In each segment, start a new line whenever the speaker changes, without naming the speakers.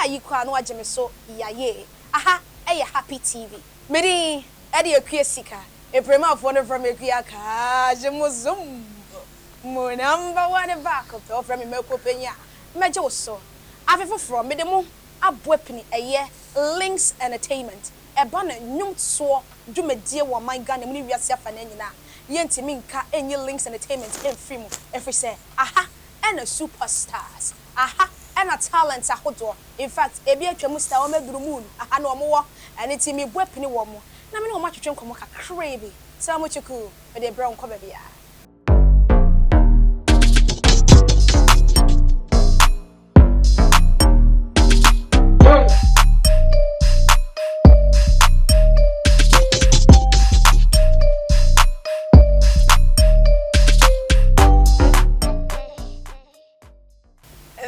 you kwa no agye me so yaye. Aha, happy TV. Meri edi akua sika. Eprema afo no from akua ka jemozum. Mo number one back up from me mekopenya. Meje wo so. Afefo from me de mo aboapini Lynx Entertainment. Eba na nwum so dwumadie wo man Ghana mu ni wiase afa na nyina. Yentimi nka enye Lynx Entertainment enfiri mu. Every say, aha, and a superstars. Aha, and a talents ahodo. In fact, ebi atwamu star o meduru mu. Aha na omo wo. And it me boapini wo mo. Na me no ma twetwe nkomo kakra bi. Sa mo chuku, me de bra nko ba bia.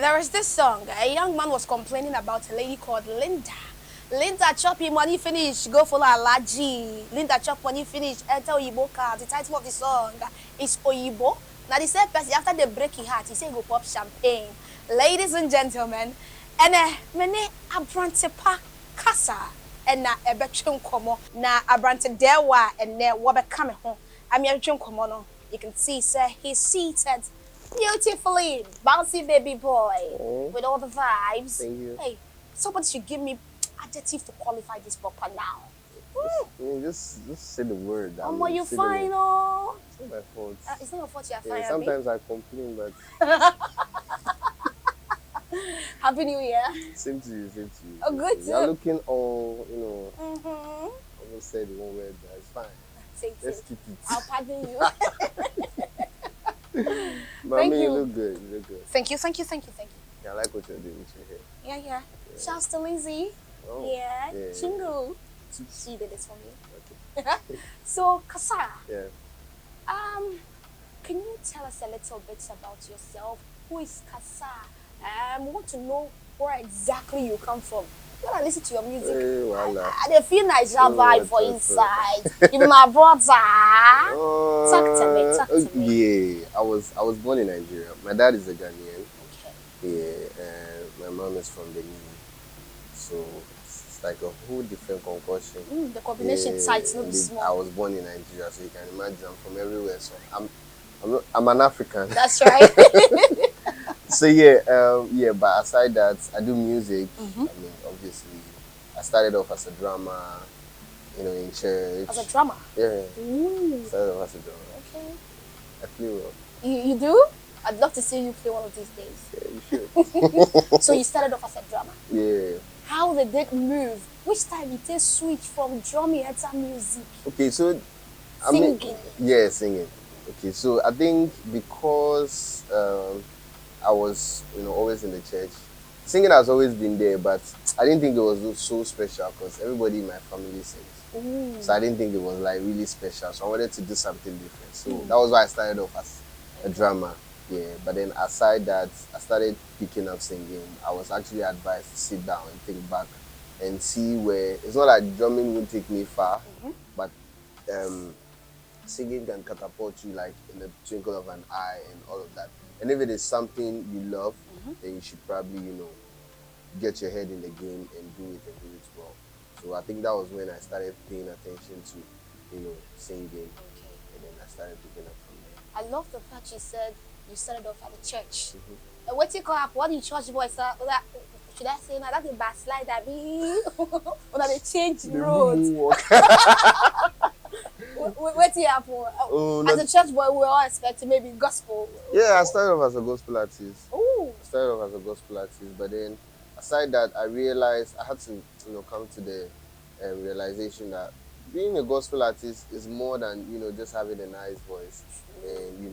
There is this song. A young man was complaining about a lady called Linda. Linda chop him when he finish, go for Alaji. Linda chop when he finish, enter Oyibo car. The title of the song is Oyibo. Now the same person after the break he had, he said go pop champagne. Ladies and gentlemen, and many abrante pa Kasar and na ebetchum komo na abrante dewa and ne wabe coming home. I'm your komo no. You can see, sir, he's seated beautifully, bouncy baby boy, with all the vibes.
Thank you.
Hey, somebody should give me adjective to qualify this bopper now.
Just say the word.
Oh, you fine, oh.
It's not my fault.
It's not your fault you're fine.
Sometimes I complain, but
Happy New Year.
Same to you, same to you.
Oh, good.
You're looking all, almost said one word, but it's fine. Let's keep it.
I'll pardon you.
Mommy, you look good. You look good.
Thank you.
Yeah, I like what you're doing with your hair.
Yeah. Shouts to Lizzie.
Oh,
yeah. Chingu.
Yeah.
She did this for me.
Okay.
So, Kasar.
Yeah.
Can you tell us a little bit about yourself? Who is Kasar? We want to know where exactly you come from. When I listen to your music, I feel nice vibe for inside. You're my brother. Talk to me.
Yeah, I was born in Nigeria. My dad is a Ghanaian.
Okay.
Yeah, and my mom is from Benin. So it's like a whole different concoction.
The combination sites not small.
I was born in Nigeria, so you can imagine I'm from everywhere. So I'm an African.
That's right.
So yeah, but aside that, I do music. I mean, obviously, I started off as a drummer, in church.
As a drummer?
Yeah.
Ooh.
Started off as a drummer.
Okay.
I play well.
You do? I'd love to see you play one of these days.
Yeah, you should.
So you started off as a drummer?
Yeah.
How did it move? Which time you take switch from drumming to music?
Okay, so
Singing?
Singing. Okay, so I think because I was, always in the church. Singing has always been there, but I didn't think it was so special because everybody in my family sings.
Ooh.
So I didn't think it was like really special. So I wanted to do something different. So that was why I started off as a drummer. Yeah, but then aside that, I started picking up singing. I was actually advised to sit down and think back and see where, it's not like drumming will take me far, but singing can catapult you like in the twinkle of an eye and all of that. And if it is something you love, then you should probably, get your head in the game and do it well. So I think that was when I started paying attention to, singing. Okay. And then I started picking up from there.
I love the fact you said you started off at the church. What do you call up? What do you church boys? Should I say now? That's a backslide. I mean, when they change the roads. What do you happen? As a church boy, we were all expecting maybe gospel.
Yeah, I started off as a gospel artist.
Ooh.
I started off as a gospel artist, but then aside that, I realized I had to, come to the realization that being a gospel artist is more than, just having a nice voice and,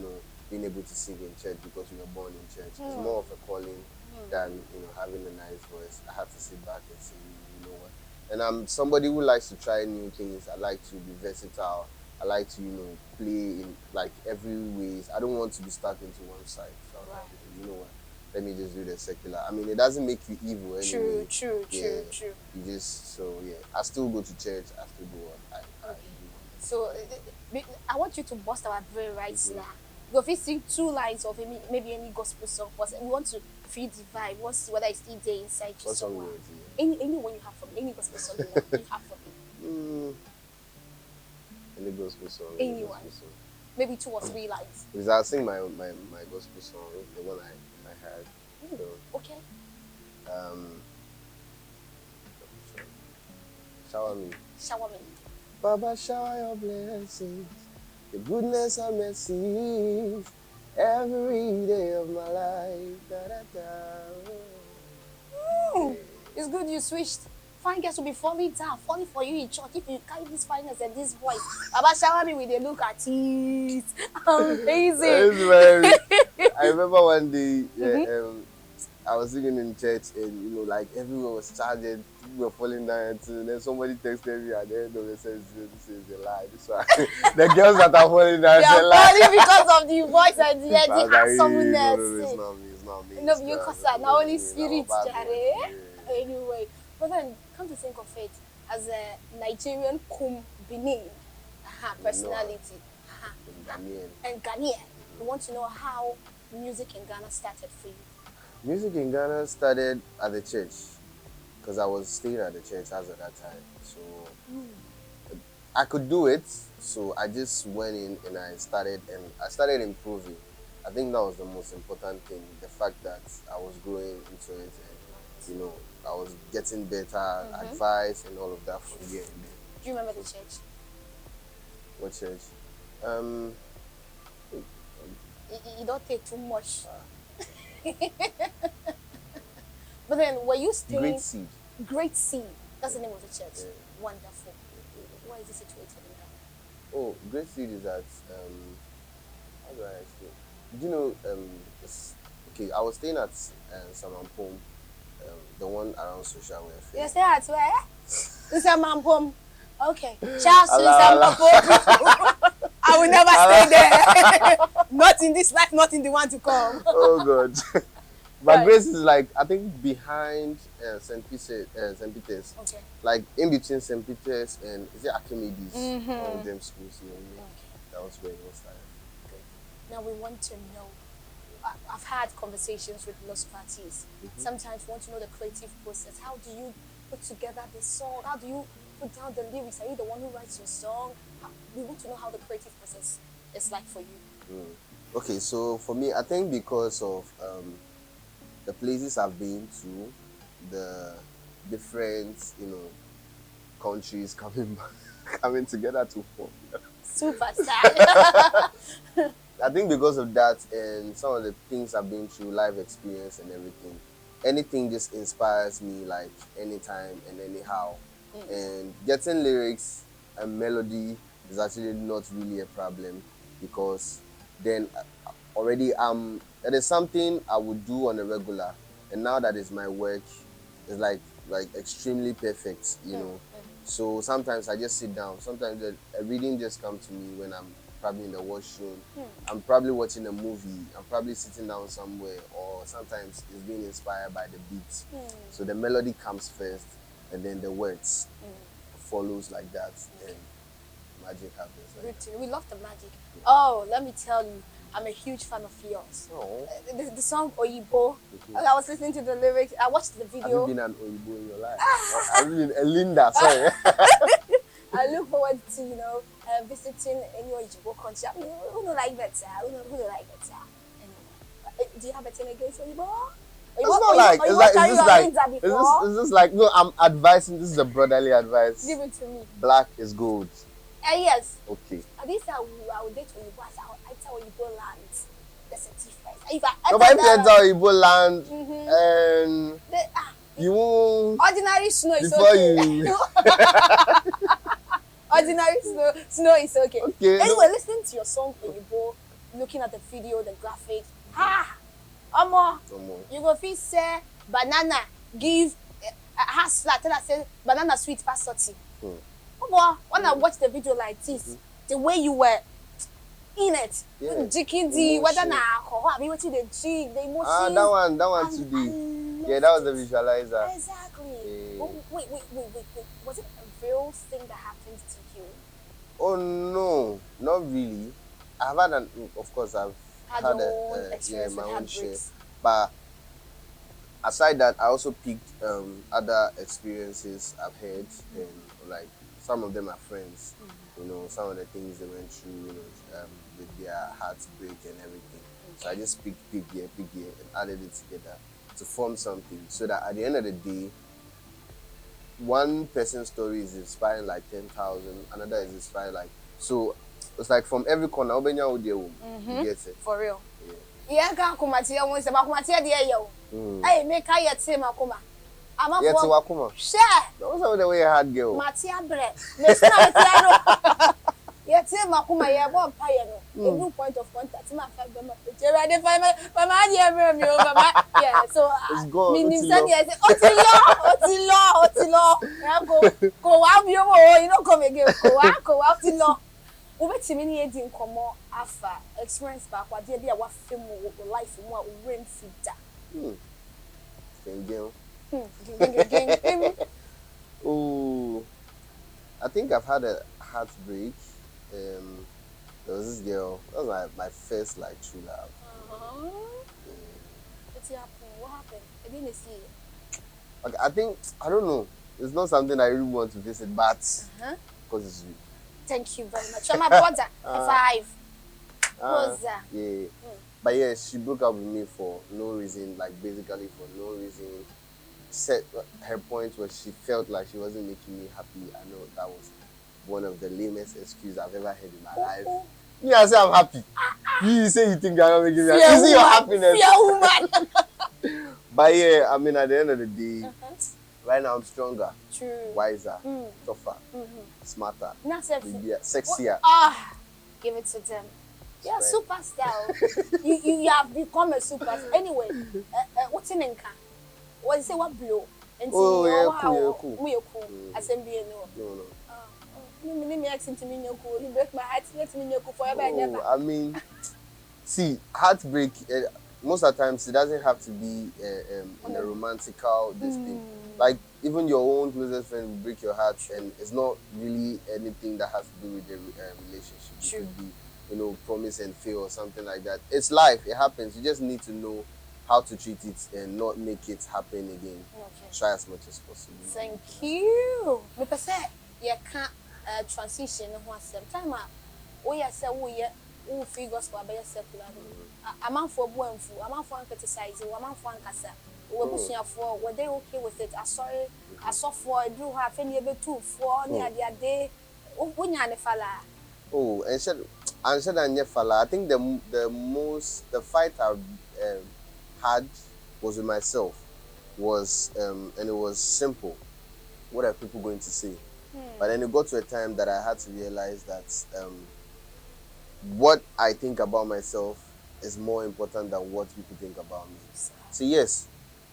being able to sing in church because we were born in church. It's more of a calling than, having a nice voice. I had to sit back and say, you know what. And I'm somebody who likes to try new things. I like to be versatile. I like to, play in like every ways. I don't want to be stuck into one side. So I'm like, you know what? Let me just do the secular. I mean, it doesn't make you evil anyway. True. You just, I still go to church. I still do what I do.
So I want you to bust our brain right now. Go fit sing 2 lines of maybe any gospel song, but we want to feel the vibe. We want to see whether it's still there inside you.
What song
Somewhere.
you want to hear?
Anyone you have for me, any gospel song you have for me.
Any gospel song.
Anyone.
Gospel song.
Maybe 2 or 3 lines.
Because I'll sing my gospel song, the one I had. So,
Okay.
Shower me.
Shower me.
Baba, shower your blessings, the goodness and mercy every day of my life. Da, da, da.
It's good you switched. Fine girls will be falling down, falling for you in church if you carry this fineness and this voice. Baba shower me with a look at it. Amazing.
I remember one day, I was singing in church, and like everyone was charging, people were falling down, and then somebody texted me at the end of the service, "This is a lie. This one, the girls that are falling down,
they are falling because of the voice and the someone else.
No, it's not me.
No, you Kasar, now only spirit, Jare. Anyway, but then come to think of it, as a Nigerian Benin personality, and Ghanaian, we want to know how music in Ghana started for you.
Music in Ghana started at the church, because I was staying at the church as at that time. So I could do it, so I just went in and I started improving. I think that was the most important thing, the fact that I was growing into it, and I was getting better advice and all of that from here and there.
Do you remember the church?
What church?
You don't take too much. But then, were you staying?
Great Seed.
Great Seed. That's the name of the church.
Yeah.
Wonderful. Where is it situated in Ghana?
Oh, Great Seed is at how do I explain? Do you know okay, I was staying at Samampom, the one around social welfare.
You stay at where? Samampom. Okay. Charles Samampom. I will never stay there. Not in this life, not in the one to come.
Oh God. But right. Grace is like, I think behind St. Peter's. Okay. Like in between St. Peter's and is it Archimedes? One of them schools. Okay. That was where it was started.
Good. Now we want to know. I've had conversations with lots of artists. Sometimes we want to know the creative process. How do you put together the song? How do you put down the lyrics? Are you the one who writes your song? We want to know how the creative process is like for you.
Okay, so for me, I think because of the places I've been to, the different, countries coming together to form.
Superstar.
I think because of that and some of the things I've been through, life experience and everything, anything just inspires me like anytime and anyhow. And getting lyrics and melody is actually not really a problem, because then already it is something I would do on a regular, and now that is my work, it's like extremely perfect, So sometimes I just sit down. Sometimes a reading just comes to me when I'm probably in the washroom. I'm probably watching a movie. I'm probably sitting down somewhere, or sometimes it's being inspired by the beats. So the melody comes first, and then the words follows like that, and magic happens.
Good to know. We love the magic. Oh, let me tell you, I'm a huge fan of yours.
Oh.
The song Oyibo. I was listening to the lyrics. I watched the video.
Have you been an Oyibo in your life? Have you been a Linda? Sorry.
I look forward to visiting any Oyibo country. I mean, who don't like that? Who don't like that? Anyway, do you have a thing against Oyibo?
It's not like it's just like no. I'm advising. This is a brotherly advice.
Give it to me.
Black is gold.
Yes.
Okay.
This I will date Oyibo. I tell Oyibo land. There's a difference. If
you enter Oyibo land and you won't.
Ordinary snow is okay. Ordinary snow is okay.
Okay.
Anyway, listening to your song Oyibo, looking at the video, the graphics. Omo, you go fit say banana give has flat. Tell us say banana sweet pass salty. Omo, when I watch the video like this, the way you were in it, jigging the whether na alcohol, I mean what you the jig, the emotions.
That one today. Yeah, that was the visualizer.
Exactly. Wait. Was it a real thing that happened to you?
Oh no, not really. I've had of course I've
had
had
your own
yeah,
experience
my
with
own share.
heartbreaks.
But aside that, I also picked other experiences I've had, and like some of them are friends. You know, some of the things they went through, you know, with their heartbreak and everything. So I just picked here, and added it together to form something. So that at the end of the day, one person's story is inspiring like 10,000, another is inspiring like so. It's like from every corner, you get it.
For real.
Yeah.
Yeah, can't come at you. Say, "Makuma tia dear yo." Hey, make I yet say makuma. I'm a
Yeah, to
for
Wakuma.
share.
That was the way I had girl.
Matia bread. Let's not tiano. Yet say makuma ya bon pie no. A new point of contact. My five them. Ready for my dear yeah. So
It's gone.
meaning said yes. Otilo. Go out you know come again. Go out Otilo. Wobetimi ne yedi nkomo afa experience back wa de bia wa fem wo life mu a wo fida.
Oh, I think I've had a heartbreak. There was this girl. That was my first like true love.
What happened? I didn't see it.
Okay, I don't know. It's not something I really want to visit, but because it's you.
Thank you very much. So my brother, 5.
Yeah. But yeah, she broke up with me for no reason, like basically for no reason. Set her point where she felt like she wasn't making me happy. I know that was one of the lamest excuses I've ever heard in my life. Me, I say I'm happy. You say you think I'm not making me happy. You see your happiness.
Woman.
But yeah, I mean, at the end of the day, right now I'm stronger,
True,
wiser, tougher, smarter, sexier.
Give it to them. You're a superstar. you have become a superstar. Anyway, what's in Nka? What say what blow?
Oh yeah, cool.
Assembly no. Me accent me no cool. You break my heart. Let me no cool forever and ever.
I mean, see, heartbreak. Most of the times, it doesn't have to be in a romantical this thing. Like even your own closest friend will break your heart, and it's not really anything that has to do with the relationship. It could be, you know, promise and fail or something like that. It's life. It happens. You just need to know how to treat it and not make it happen again. Try as much as possible.
Thank you. Because you can't transition. Time we are say we free gospel by secular. A man for buenfu, a man for criticize, a man for Kasar. We pushing for were they okay with it? I saw for I drew half any able 2 4 near the day. When you falla.
Oh, and said falla. I think the fight I had was with myself. And it was simple. What are people going to say? But then it got to a time that I had to realize that what I think about myself is more important than what people think about me. So yes,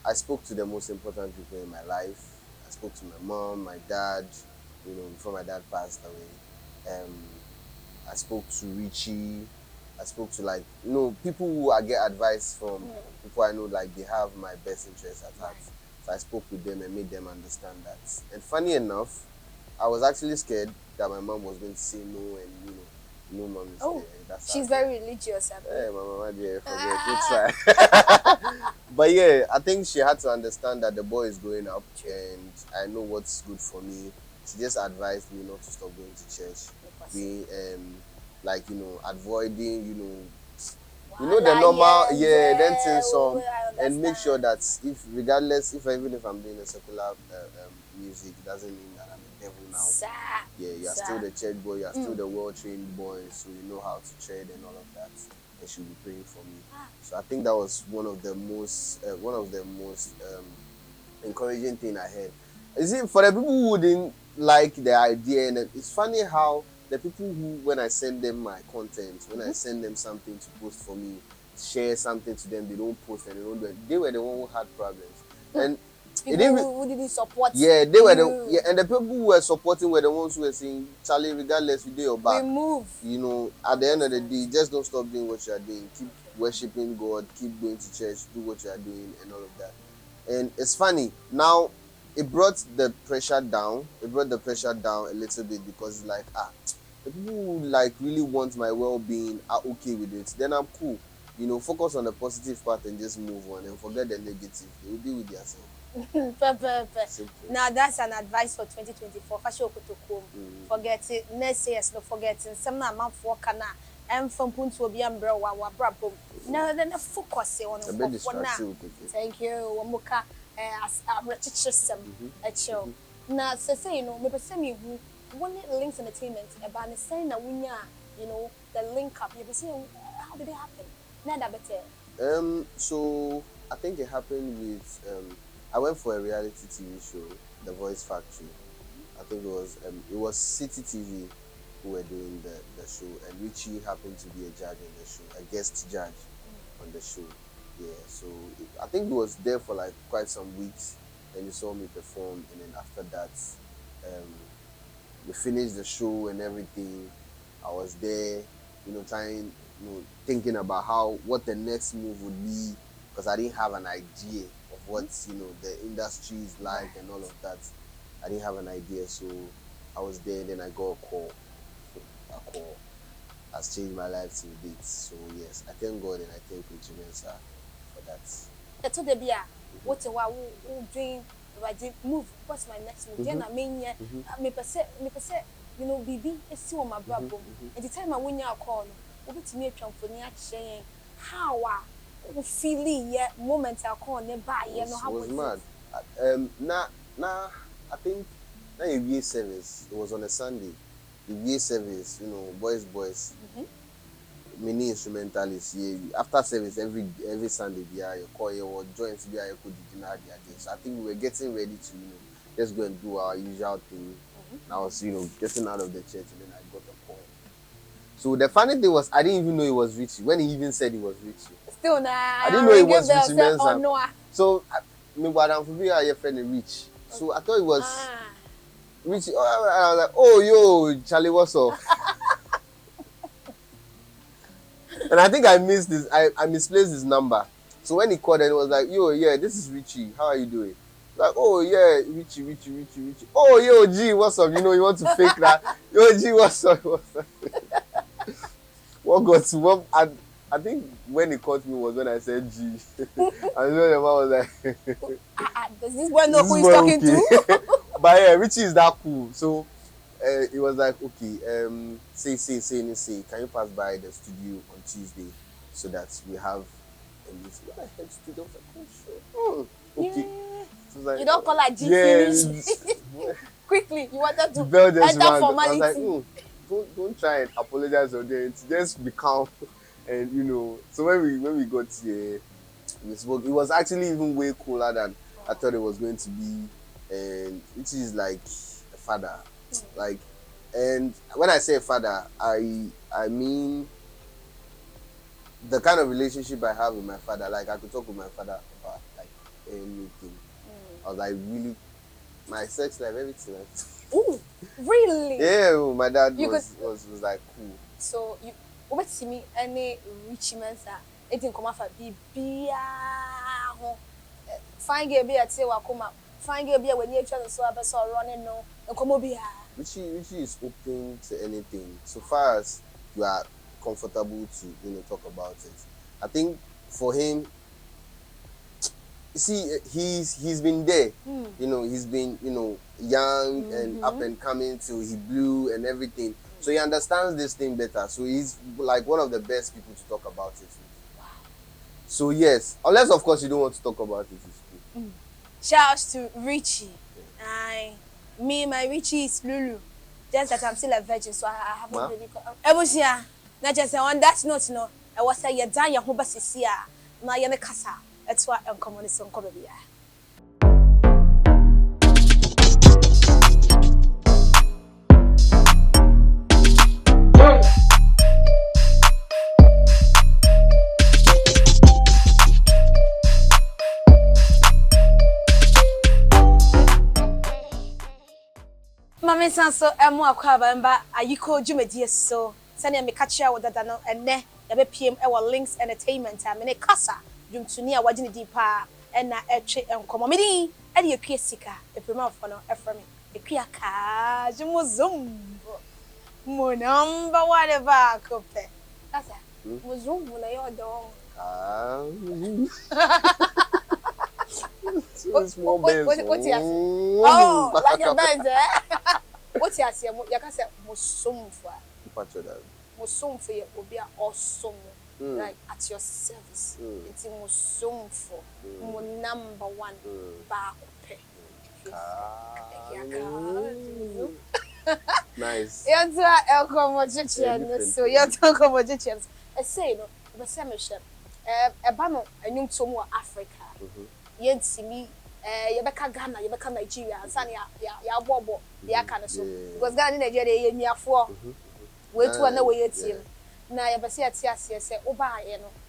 I spoke to the most important people in my life. I spoke to my mom, my dad, you know, before my dad passed away. I spoke to Richie. I spoke to like, you know, people who I get advice from, people I know like they have my best interests at heart. So I spoke with them and made them understand that. And funny enough, I was actually scared that my mom was going to say no, and you know, no mom is there. That's
she's very religious.
Yeah, my mama dear, forget, good try. But yeah, I think she had to understand that the boy is growing up, and I know what's good for me. She just advised me not to stop going to church, being like, you know, avoiding, you know the normal, dancing song, and make sure that even if I'm doing a secular music, it doesn't mean that I'm a devil now. Yeah, you're still the church boy, you're still the well-trained boy, so you know how to tread and all of that. And she'll be praying for me. So I think that was one of the most encouraging thing I heard. You see, for the people who didn't like the idea, and it's funny how the people who, when I send them my content, when I send them something to post for me, share something to them, they don't post and they don't do it. They were the one who had problems. And
people who didn't support.
Yeah, they were and the people who were supporting were the ones who were saying, Charlie, regardless, you do your back.
Remove.
You know, at the end of the day, just don't stop doing what you are doing. Keep worshiping God, keep going to church, do what you are doing, and all of that. And it's funny now. It brought the pressure down. It brought the pressure down a little bit because it's like, the people who like really want my well-being are okay with it. Then I'm cool. you know, focus on the positive part and just move on and forget the negative. They will deal with yourself. Simple.
Now that's an advice for 2024. Forget it. Next year, no forgetting. Some amount for cana and from Punto will be umbrella wa brabo. Now then focus on
a bit distracted.
Thank you. Wamuka as a Richie system at show. Now say you know, maybe send me who one Lynx Entertainment about the saying that we you know the link up. You be saying how did it happen? Nada better.
So I think it happened with I went for a reality TV show, The Voice Factory. I think it was City TV who were doing the show, and Richie happened to be a judge in the show, a guest judge on the show. Yeah, so I think he was there for like quite some weeks, and he saw me perform, and then after that, we finished the show and everything. I was there, you know, thinking about what the next move would be, because I didn't have an idea of what, you know, the industry is like and all of that. I didn't have an idea, so I was there, and then I got a call. A call has changed my life to date. So yes, I thank God and I thank Richie for that.
That's what they be. What we doing? Move. What's my next move? Then I mean, me per se, you know, BB is still my brother. At the time I win your call, over to me for saying how feeling yet moment I call nearby. You know how
was mad. I think now your year service. It was on a Sunday. The year service, you know, boys. Many instrumentalists. Yeah, after service every Sunday, yeah, you call your joints, yeah, you could dinner the So I think we were getting ready to, you know, just go and do our usual thing. And I was, you know, getting out of the church, and then I got a call. So the funny thing was, I didn't even know it was Richie when he even said it was Richie.
Still nah.
I didn't know it was Richie Mensah. So me, Madam Fubia, your friend Rich. So I thought it was Richie. Oh, I was like, oh yo, Charlie, what's up? And I think I missed this. I misplaced his number. So when he called, and it was like, yo, yeah, this is Richie. How are you doing? Like, oh yeah, Richie. Oh yo, G, what's up? You know, you want to fake that? Yo, G, what's up? What got to what? I think when he called me was when I said G. And then the man was like,
does this boy know who he's talking to?
But yeah, Richie is that cool. So it was like, okay, say, can you pass by the studio on Tuesday so that we have a meeting? When I heard studio, I was like, oh sure. Okay.
Yeah.
So like,
you don't call her G finish. Quickly, you wanted to enter formality.
I was like, don't try and apologize or anything. Just be calm. And you know, so when we got here, we spoke. It was actually even way cooler than I thought it was going to be. And which is like a father. Like, and when I say father, I mean the kind of relationship I have with my father. Like, I could talk with my father about like anything. I was like, really, my sex life, everything.
Ooh, really?
Yeah, my dad was like cool.
So you over to me any Richie Mensah, it didn't come for Bibia. Fine girl be at say wakoma. Fine girl be when you try to so running no come be.
Richie is open to anything so far as you are comfortable to, you know, talk about it. I think for him, you see, he's been there. You know, he's been, you know, young and up and coming till he blew and everything. So he understands this thing better. So he's like one of the best people to talk about it with. Wow. So yes, unless of course you don't want to talk about it, it's cool.
Shouts to Richie. My Richie is Lulu. Just that I'm still a virgin, so I haven't really got. Ebusia, not just on that note, no. I was say you're dying, who bas is here. Now you're the Kasar. That's why I'm coming to Colombia. Mama sanso emu akwaba mba ayiko dwumadi so sane me catcha wo dada no enne ya be pm e wo Lynx Entertainment a me ne Kasar dwumtuni a wagine di pa na etwe enkomo me din e de ekue sika e prema fo no e from ekua ka jumuzumbo mo number one ba kope Kasar muzumbo na yo do
Small bells.
What's he oh, like a band, eh? What's he saying? You can say Musum for Musum for you will be awesome, like at your service. It's Musum for number one back.
Nice.
You're so you're talking about chickens. I say, no, the same ship. A banner, a new to more Africa. Yet see me, Yabaka Ghana, Yabaka Nigeria, and Sanya, Yabobo, Yakana. Because Ghana Nigeria, near 4. Wait to another way at him. Now, Yabasia Tiasia said, Oba,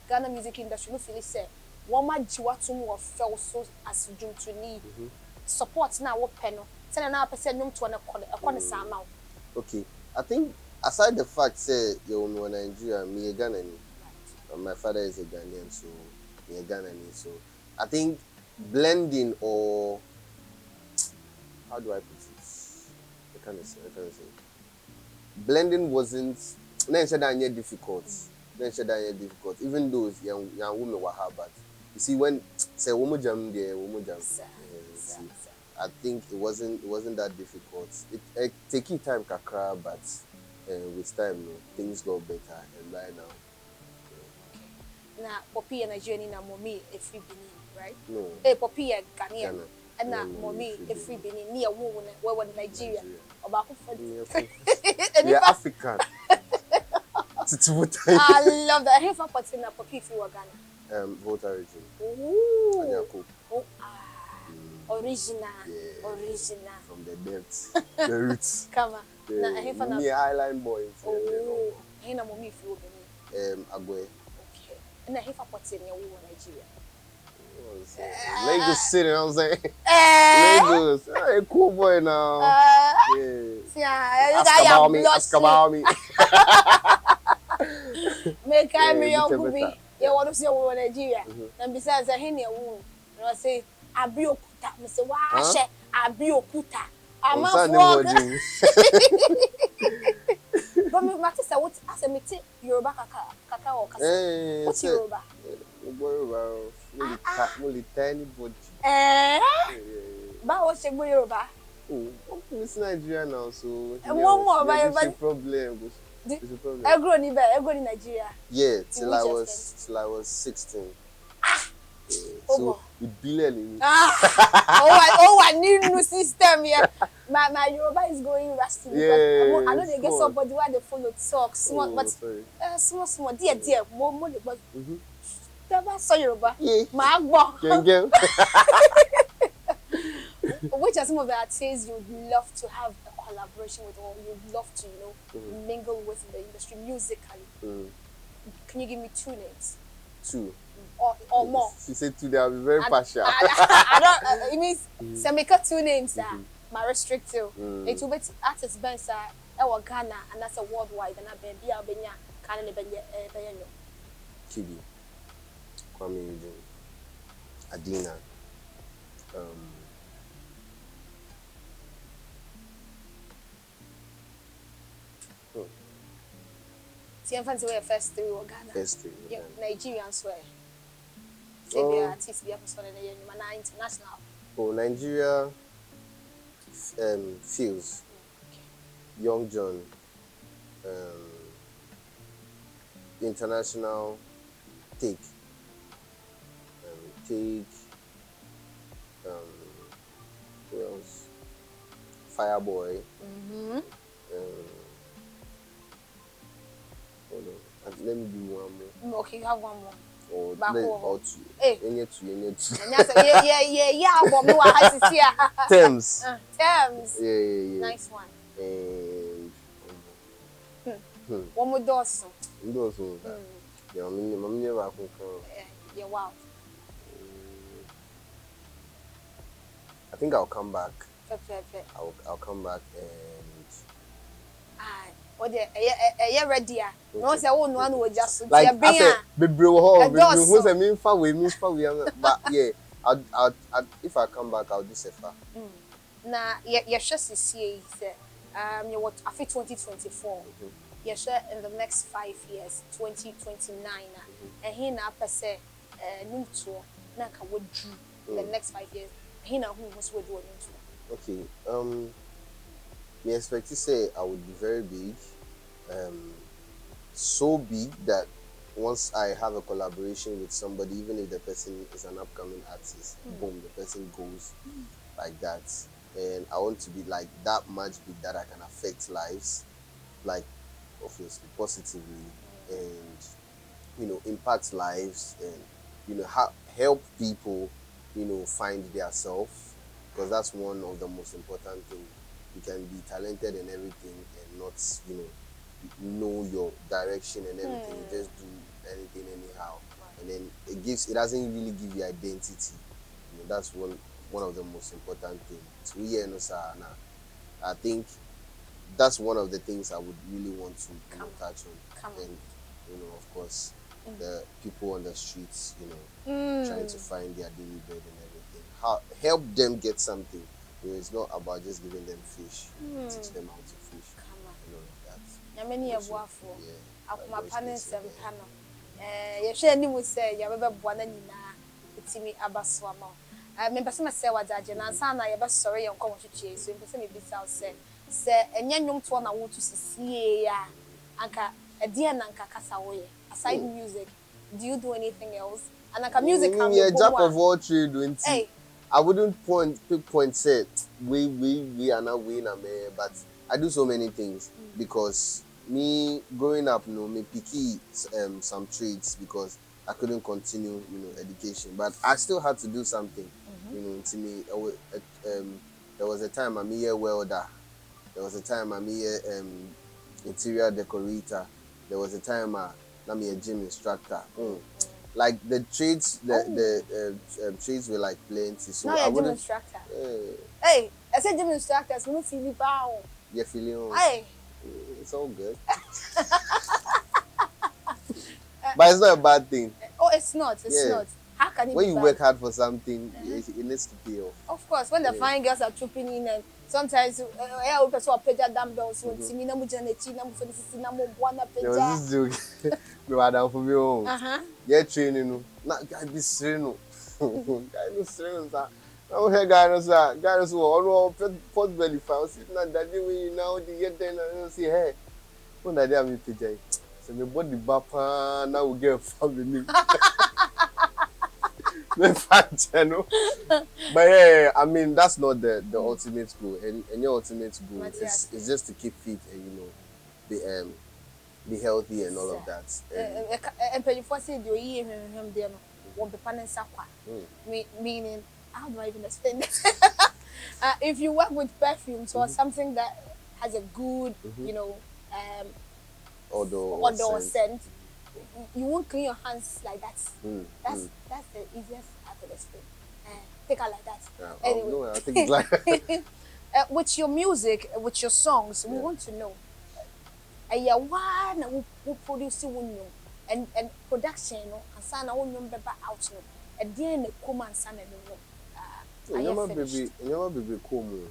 Ghana music industry, no Philly said, Woman Jiwatum or fell so as you to need. Support now what panel. Send an percent to a corner sound.
Okay, I think aside the fact say you're in Nigeria, me a Ghanaian, and my father is a Ghanaian, so me a Ghanaian. So I think blending or how do I put it? I can't say. Blending wasn't. Then said that difficult. Difficult. Even those young women were hard, but you see when say woman jam there, woman jam. I think it wasn't that difficult. It take you time kakra, but with time, no, things got better. And right now,
now Poppy and Nigerian na mommy a free Benin, right?
no.
Hey, Poppy and Ghanaian, and now mommy a free Benin near woman where Nigeria about
We are African.
I love that. I have a partner Poppy if you were Ghana.
Volta region.
Ooh. Original.
Yeah.
Original.
From the depths, the roots.
Come on.
Me island boys.
Oh, I know mommy if you were Benin.
Agwe.
Okay. And I have a partner in Nigeria.
Lagos City, you know what I'm saying? Lagos. Hey, cool boy now.
Yeah.
Ask about me.
Make I me your kubi. You want to see over Nigeria. And besides, I hear you. I say, Abiokuta. I say, wash Abiokuta. I'm not walking. But me matter say what? I say me take Yoruba kaka or Kasar. What's Yoruba?
Only tiny body.
But what's Yoruba?
Oh, it's Nigeria now, so
one more, but
problem.
I grew in Nigeria.
Yeah, till I was 16. So with billion.
I need new system here. My Yoruba is going rusty because I know they get somebody where they follow talk small, but small, dear, more, but never saw Yoruba. My which are some of the artists you'd love to have a collaboration with, or you'd love to, mingle with in the industry musically? Can you give me 2 names?
2.
Or more?
She said 2. I'll be very partial.
I don't. It means so make up 2 names. My restrictive. It will be artists bands our Ghana, and that's a worldwide. And I be Albania, Canada, Benyo.
Kibi, Kwame Eugene, Adina.
See, I'm fancy where first 3 were Ghana.
First 3.
Yeah, Nigerians were. Say they are artists, we are international.
Oh, Nigeria, Fields, Young John, international, Take, who else? Fireboy. Hold on. Let me do one more.
Okay, you have one more.
Or 2.
Hey.
Any 2.
Yeah, but me wa hasisi ya.
Thames.
Thames.
Yeah.
Nice one.
And
one more Dawson.
Dawson. Yeah, I'm never
yeah, wow.
I think I'll come back.
Fair.
I'll come back and
what the ready? No say oh no we just
like I said, but yeah, I'll if I come back I'll do Sefa.
Na you just see say you what after 2024 yes, in the next 5 years, 2029, and he na pese num to na ka wodru in the next 5 years. He na who was wodru num to.
Okay. Me expect to say I would be very big. Um, so big that once I have a collaboration with somebody, even if the person is an upcoming artist, boom, the person goes like that. And I want to be like that much big that I can affect lives, like obviously positively, and impact lives, and help people, find their self, because that's one of the most important things. You can be talented and everything and not, know your direction and everything. You just do anything anyhow, and then it doesn't really give you identity. That's one of the most important things. So yeah, no sir, nah, I think that's one of the things I would really want to touch on. And of course, the people on the streets, trying to find their daily bread and everything. Help them get something. It's not about just giving them fish. Teach them how to fish and all of that.
Many of waffle.
Yeah.
My parents and panel. You share any with say you ever born in it's me abaswama. I remember some say what I and sana you best sorry on come to chase. So in person be south say and young to one I want to see ya anka a dear nanka Kasar aside music. Do you do anything else? And like music can be
jack of all trades, doing.
Hey.
I wouldn't pinpoint say we are not winning, but I do so many things because me growing up, me picky some trades because I couldn't continue, education, but I still had to do something, to me. There was a time I'm here welder. There was a time I'm here interior decorator. There was a time I'm a gym instructor. Like the trades, the trades were like plenty. So
now
I
you're gym instructor. Hey, I said gym instructors, we don't see the bow.
You're feeling.
Hey,
it's all good. But it's not a bad thing.
Oh, it's not. It's not. How can it
when
be
you
bad?
work hard for something, it needs to pay off.
Of course, when the fine girls are trooping in, and sometimes I will also pay their dumbbells. When see me, no more Janet, no more Felicity, no more Buana Pay.
This joke. No, I don't for me home. Yeah, training. Not guy be sereno. Guy no sereno, sir. No, hey, guys who all pot belly found sitting at that day when you now the get then and say, hey, when I am in PJ. So me body bapa now we get a family. But yeah, I mean that's not the ultimate goal. And your ultimate goal is just to keep fit and be healthy and all of that.
And when you first say you hear him there, won't be panning sakwa. Meaning, how do I even explain this? If you work with perfumes or something that has a good, odor scent, you won't clean your hands like that. That's the easiest I could explain. Take her like that.
Yeah, anyway, no, I think it's like
with your music, with your songs, we want to know. One who produce and production, and son, I won't remember out. And then the common son
and baby cool.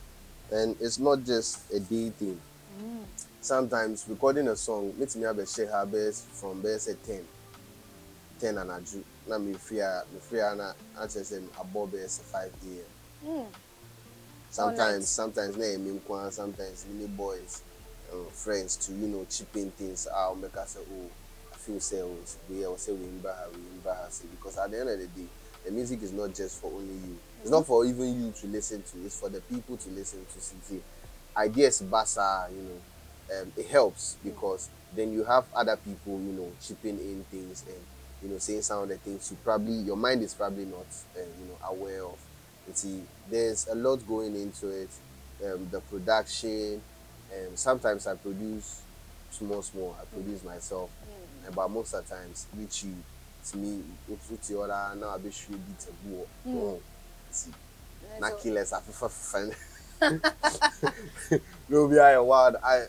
And it's not just a day thing. Sometimes recording a song makes me have a share her best from best at 10 and I do. Now me fear na answers them above best 5 a.m. Sometimes na me sometimes many boys friends to chip in things out make us say I feel sales we say we embarrass because at the end of the day the music is not just for only you. It's not for even you to listen to. It's for the people to listen to. See, ideas basa, it helps because then you have other people, chipping in things and saying some of the things your mind is probably not aware of. You see, there's a lot going into it. The production, sometimes I produce small. I produce myself, but most of the times Richie, to me, with the other now I be sure beat a war. See, not killers. I prefer. No, be a wild. I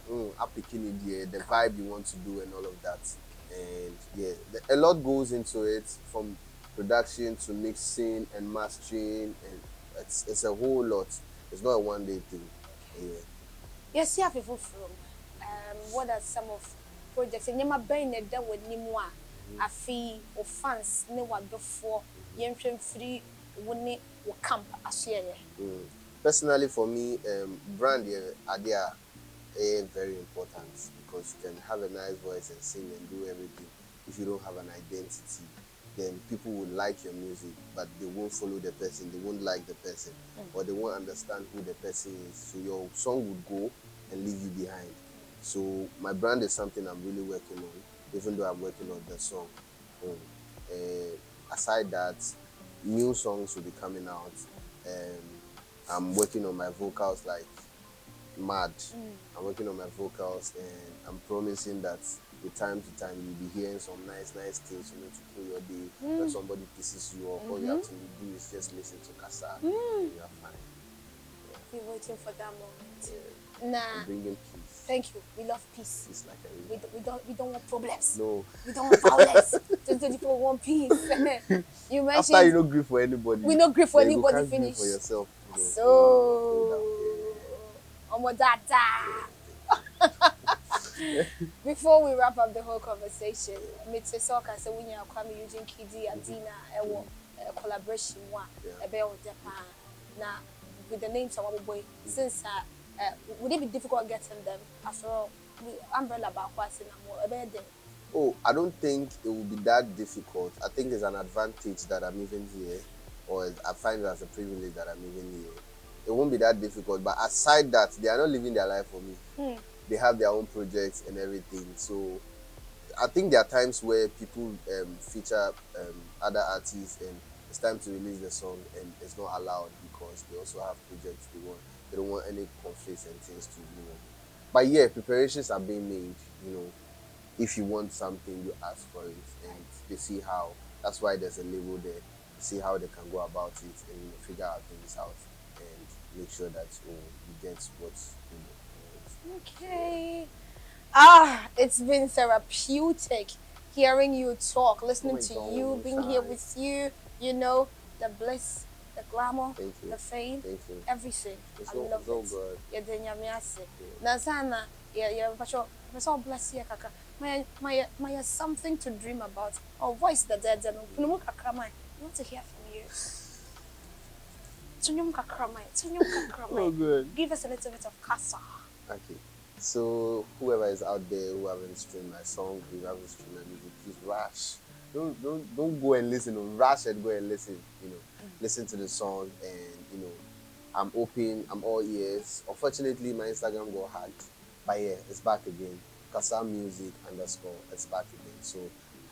picking it the vibe you want to do and all of that, and a lot goes into it from production to mixing and mastering, and it's a whole lot. It's not a one day thing.
Yes, yeah, people from. What are some of projects and yama bang a da with Nimwa. A fee or fans, no one before Yentrim free wouldn't will camp as ye.
Personally, for me, brand idea is very important because you can have a nice voice and sing and do everything. If you don't have an identity, then people will like your music, but they won't follow the person, they won't like the person, or they won't understand who the person is. So your song would go and leave you behind. So my brand is something I'm really working on, even though I'm working on the song. Aside that, new songs will be coming out. I'm working on my vocals like mad. I'm working on my vocals, and I'm promising that with time to time you'll be hearing some nice things, to cool your day. When somebody pisses you off, all you have to do is just listen to Kasar, and you're fine.
We're waiting for that moment.
Yeah.
Nah.
I'm bringing peace.
Thank you. We love peace.
It's like a
We don't want problems.
No.
We don't want violence. Just people want peace. You mentioned
after you don't grieve for anybody.
We don't grieve for
then
anybody.
You can't
Finish
grieve for yourself.
So, before we wrap up the whole conversation, Mr. Soka said when you are coming using Kidi Adina, a collaboration one, a bell Japan. Now, with the names of our boy, since would it be difficult getting them after all? Umbrella about what's in a bed.
Oh, I don't think it will be that difficult. I think it's an advantage that I'm even here, or I find it as a privilege that I'm even here. It won't be that difficult, but aside that, they are not living their life for me. They have their own projects and everything. So I think there are times where people feature other artists and it's time to release the song and it's not allowed because they also have projects they don't want any conflicts and things to, But yeah, preparations are being made, If you want something, you ask for it and they see how. That's why there's a label there. See how they can go about it and figure out things out and make sure that you get what you want.
Okay. It's been therapeutic hearing you talk, listening to you, being here with you, the bliss, the glamour, the fame, everything.
I love it. Good.
Bless you, Kaka. My something to dream about. Or voice the dead and I want to hear from you.
Oh, good.
Give us a little bit of Kasar.
Okay. So whoever is out there who haven't streamed my song, who haven't streamed my music, please rush. Don't go and listen. Rush and go and listen. Listen to the song, and I'm open. I'm all ears. Unfortunately, my Instagram got hacked, but yeah, it's back again. Kasar Music _ it's back again. So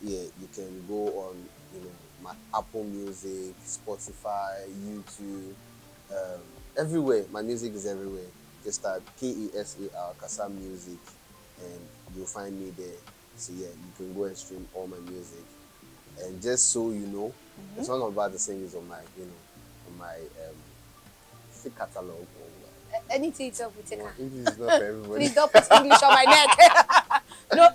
yeah, you can go on my Apple Music, Spotify, YouTube, everywhere. My music is everywhere. Just type KESAR Kasar Music and you'll find me there. So yeah, you can go and stream all my music. And just so you know, the song I'm about to sing is on my, on my catalog.
Anything it's up with
English is not for everybody.
Please don't put English on my neck.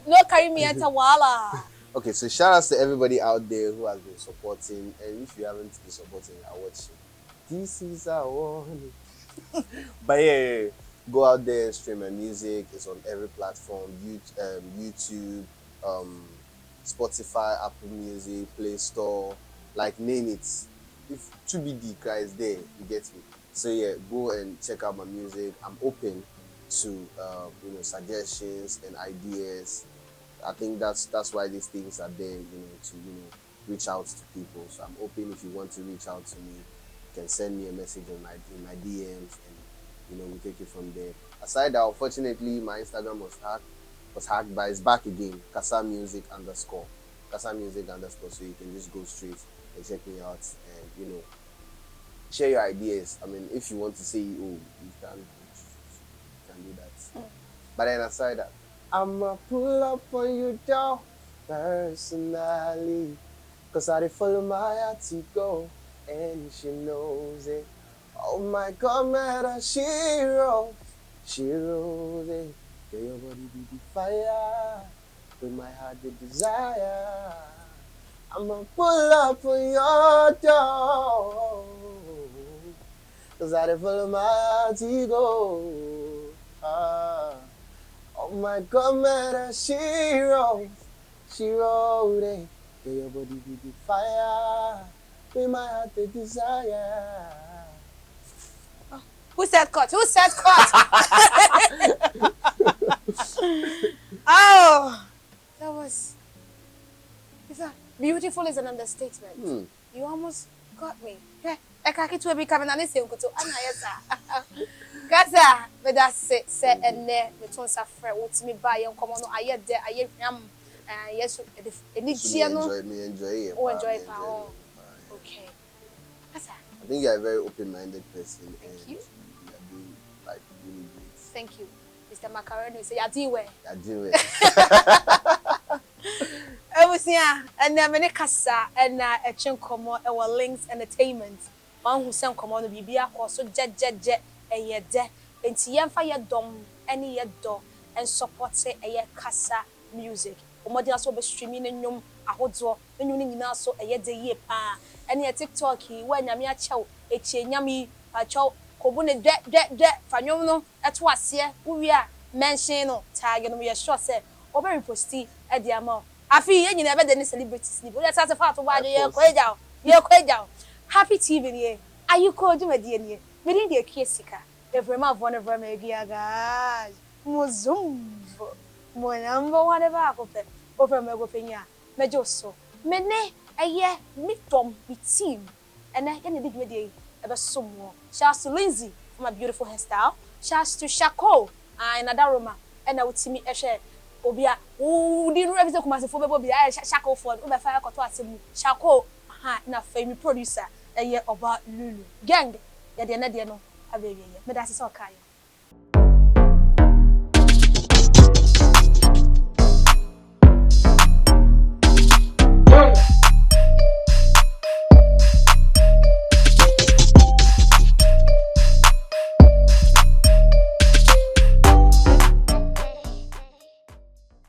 No carry me into wala.
Okay, so shout outs to everybody out there who has been supporting, and if you haven't been supporting, I watch you. This is our one. But yeah, go out there and stream my music. It's on every platform: YouTube, Spotify, Apple Music, Play Store, like name it. If 2BD cry is there, you get me. So yeah, go and check out my music. I'm open to suggestions and ideas. I think that's why these things are there, to reach out to people. So I'm open. If you want to reach out to me, you can send me a message in my DMs, and we take it from there. Aside that, unfortunately, my Instagram was hacked, but it's back again. Kasar Music _ Kasar Music _ So you can just go straight and check me out, and share your ideas. I mean, if you want to say, you can do that. But then aside that, I'ma pull up on you down personally, cause I follow my heart to go, and she knows it. Oh my God, man, she rolls it. Can your body be the fire? With my heart the desire. I'ma pull up on your door, cause I follow my heart to go. Oh Oh my God, man, she rolled it. Get your body be the fire. With my heart the desire.
Who said cut? Who said cut? Oh, that was. Beautiful is an understatement. You almost got me. Yeah, I can't get to be coming and listen to Kasar, but that's it. Say and there, the tones are fresh. What's me buy and come on? I yet there. I yet yes, any channel.
Enjoy it.
Oh, enjoy it. Okay. Kasar.
I think you're a very open-minded person.
Thank you.
You're doing like really great.
Thank you, Mr. Macaroni. Say, I do it.
You're doing it.
I was here, and then many Kasar and a chunk come on our Lynx Entertainment. One who sent come on the BBA course, so jet, and yet there, and TM fire dom, any yet door, and support say a year Kasar music. Omodi also be streaming in yum, a hot door, when you need also a year day pa, and yet TikTok, when Yamia chow, a yami, a chow, Kobune de, Fanono, at was here, we are mentioning, tag, and we are sure say, over posty at the amount. I feel you never did celebrity sleep. Let's ask a part of why you're quite down. You're quite down. Happy TV, are you called my dear? Within the Kasar, every month one of them, guys. Mozum, my number one of Apple, over my opinion. Mejoso, Mene, a year, mid from with team, and I can dig with you ever so more. Shouts to Lindsay for my beautiful hairstyle. Shouts to Shako, and Adaroma, and I would see me a share. Obia, who didn't represent for Bobby, I Shako for fire Shako, na famous producer, a year about Lulu. Gang, ya the no, a baby, but that's okay.